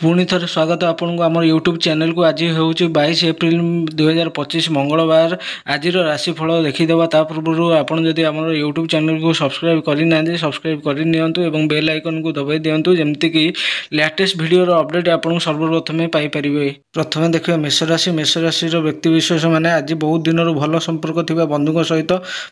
पुणी थे स्वागत आपन को आम यूट्यूब चैनल को। आज हूँ 22 एप्रिल 2025 मंगलवार। आज राशिफल देखीदे ता पूर्व आपड़ जदि आम यूट्यूब चैनल को सब्सक्राइब करना सब्सक्राइब कर बेल आइकन को दबाई दिंतु जमतीक लेटेस्ट वीडियो अपडेट आपको सर्वप्रथम पाइपर। प्रथम देखिए मेष राशि। मेष राशि व्यक्ति विशेष मैंने आज बहुत दिन भल संपर्क थी बंधु सहित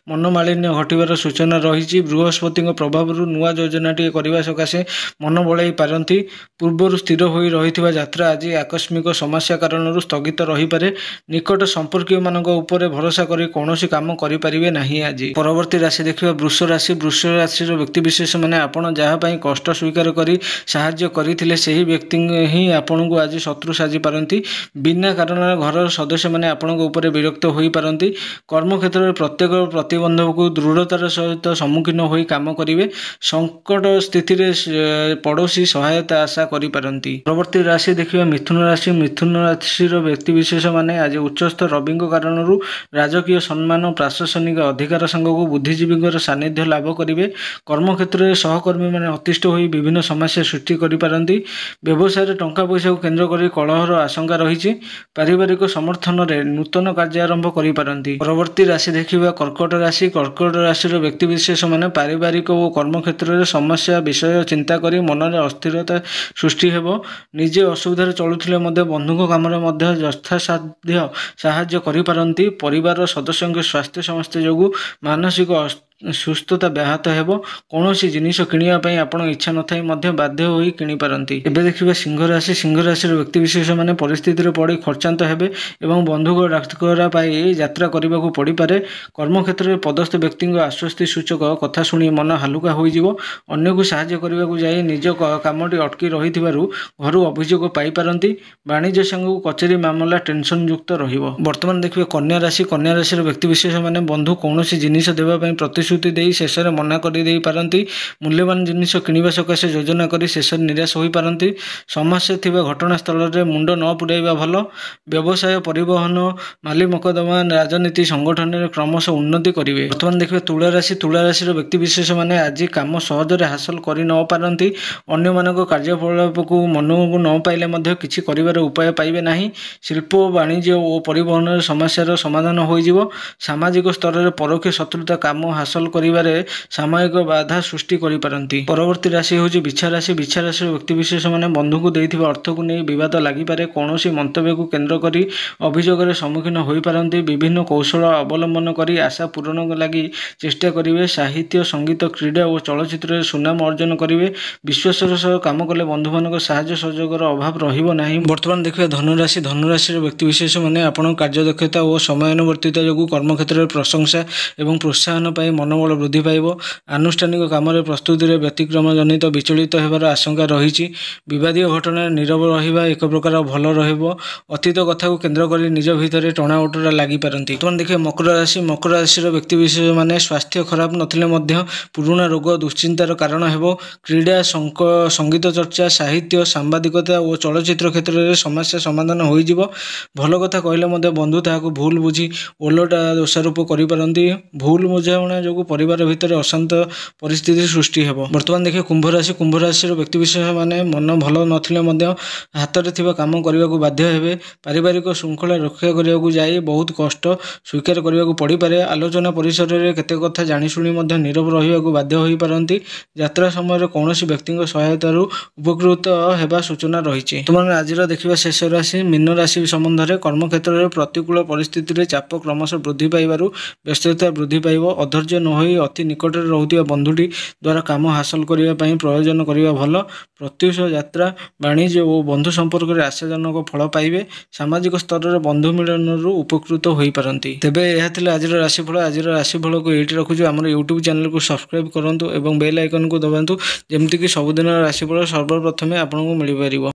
मनमालिन्य घटार सूचना रही। बृहस्पति प्रभाव नुआ योजना करने सकाशे मन बड़ाई पारती। पूर्व स्थिर होई रही यात्रा आज आकस्मिक समस्या कारण स्थगित रही पारे। निकट संपर्कीय मानक ऊपर भरोसा करी कौनसी काम करि परिबे नहीं। आज परवर्ती राशि देखिए वृष राशि। वृष राशि व्यक्ति विशेष मैंने आपड़ जहाँ कष्ट स्वीकार करी साहाय्य करथिले सही व्यक्ति ही आपन को आज शत्रु साजी पारती। बिना कारण घर सदस्य मैंने आपन ऊपर विरक्त हो पारती। कर्म क्षेत्र में प्रत्येक प्रतिबंधक को दृढ़तार सहित सम्मुखीन होई काम करिवे। संकट स्थिति पड़ोसी सहायता आशा करि पारती। परवर्ती राशि देखिए मिथुन राशि। मिथुन राशि व्यक्ति विशेष माने आज उच्चस्थ रवि कारण राजकीय सम्मान प्रशासनिक अधिकार संघ को बुद्धिजीवी सानिध्य लाभ करेंगे। कर्म क्षेत्र में सहकर्मी मैंने अतिष्ठ हो विभिन्न समस्या सृष्टि करिपारती। व्यवसाय टंका पैसा को केन्द्र कर कलहर आशंका रही। पारिवारिक समर्थन में नूतन कार्य आरंभ करिपारती। परवर्ती राशि देखिए कर्कट राशि। कर्कट राशि व्यक्ति विशेष माने पारिवारिक और कर्म क्षेत्र में समस्या विषय चिंता करी मन में अस्थिरता सृष्टि हेबो। निजे असुविधा चलुथिले मध्य बंधुक काम यथासाध्य साहाय्य करिपारती। परिवार सदस्यों स्वास्थ्य समस्या जो मानसिक सुस्थता व्याहत हेबो। कौनसी जिनिस किनिया आपण इच्छा नथाई मध्य बाध्य होई किनि पारंती। एबे देखिबा सिंह राशि। सिंह राशि व्यक्ति विशेष माने परिस्थिति रे पड़ी खर्चांत हेबे एवं बंधुक डाक्तरा पाई यात्रा करने को पड़ी पारे। कर्म क्षेत्र में पदस्थ व्यक्ति आश्वस्ति सूचक कथा शुणी मन हालुका हो जिवो। अन्य को सहाय्य करने को जाई निज कामटी अटकी रही घर अभियोग पाई पारंती। वाणिज्य संघ कचेरी मामला टेंशन युक्त रहिबो। वर्तमान देखिए कन्या राशि। कन्या राशि व्यक्ति विशेष माने बंधु कौनसी जिनिस देबा पई प्रतिश्रुति देई शेष में मना कर दे पारती। मूल्यवान जिनिस किनिबा सकाशे योजना करी शेष निराश हो पारती। समस्या थिबा घटनास्थल में मुंड न पुराइबा भल। व्यवसाय परिवहन माली मकदमा राजनीति संगठन में क्रमश उन्नति करेंगे। वर्तमान देखिए तुला राशि। तुला राशि व्यक्ति विशेष माने आज काम सहजरे हासिल कर न पारती। अन्य मानक कार्यकलाप को मन को न पाइले किछि करिवार उपाय पाइबे नहीं। शिल्प वाणिज्य और परिवहन समस्यार समाधान हो जिवो। सामाजिक स्तर में परोक्ष शत्रुता काम हासिल करिवारे सामयिक बाधा सृष्टि करि पारंती। परवर्ती राशि होची बिच्छा राशि। बिच्छा राशि व्यक्ति विशेष माने बंधु को देइथिबा अर्थ को नहीं विवाद लागि पारे। कौनसी मंतव्य को केन्द्र करी अभियोग सम्मुखीन हो पारती। विभिन्न कौशल अवलंबन करी आशा पूरण लगी चेष्टा करेंगे। साहित्य संगीत क्रीड़ा और चलचित्र सुनाम अर्जन करेंगे। विश्वासर सह काम कले बंधु मान साहाय्य सहयोगर अभाव रहिबो नाही। वर्तमान देखिए धनुराशि। धनुराशि व्यक्ति विशेष माने आपण कार्यदक्षता और समयानुवर्तिता जो कर्म क्षेत्र में प्रशंसा एवं प्रोत्साहन पाई मनोबल वृद्धि पाइब। आनुष्ठानिक काम प्रस्तुति में व्यतिक्रम जनित विचलित होबार आशंका रही। विवादीय घटना नीरव रहिबा एक प्रकार भल रहिबो। अतीत कथा को केन्द्र कर निज भितर टणा उटरा लागि पारंती। वर्तमान देखिए मकर राशि। मकर राशि व्यक्ति विशेष माने स्वास्थ्य खराब नथिले मध्य पुराणा रोग दुश्चिंतार कारण हेबो। क्रीड़ा संगीत चर्चा साहित्य सांबादिकता और चलचित्र क्षेत्र में समस्या समाधान हो जिवो। भल कथा कहले मध्य बंधु ताहाको भूल बुझी ओलटा दोषारोप करि पारंती। भूल बुझामणा जो परिवार भितर अशांत परिस्थिति सृष्टि हेबो। वर्तमान देखिए कुंभ राशि। कुंभ राशि व्यक्ति विशेष माने मन भल नथिले मध्य हाथ में थिबा काम करने को बाध्य हेबे। पारिवारिक श्रृंखला रक्षा करने को जाई बहुत कष्ट स्वीकार करने को पड़ी पारे। आलोचना परिसर में केते कथा जानिशुणी मध्य नीरव रहिबा को बाध्य होई पारंती। यात्रा समय कौनसी व्यक्ति सहायता उपकृत हेबा सूचना रही। तुम आज देखा शेष राशि मीन राशि संबंध में कर्म क्षेत्र में प्रतिकूल परिस्थिति चाप क्रमश वृद्धि पाइबारु व्यस्तता वृद्धि पाइब। अधैर्य न होई अति निकट में रोहुथिबा बंधुटी द्वारा काम हासिल करने प्रयोजन करने भल। प्रत्युष यात्रा वाणिज्य और बंधु संपर्क में आशाजनक फल पाइबे। सामाजिक स्तर में बंधु मिलन उपकृत हो पारती। तेबे यह थिला आज राशिफल। आज राशिफल को ये रखुछु। आम यूट्यूब चैनल को सब्सक्राइब करूँ और बेल आइकन को दबातु जमती कि सबुदिन राशिफल सर्वप्रथमे आपको मिल पार।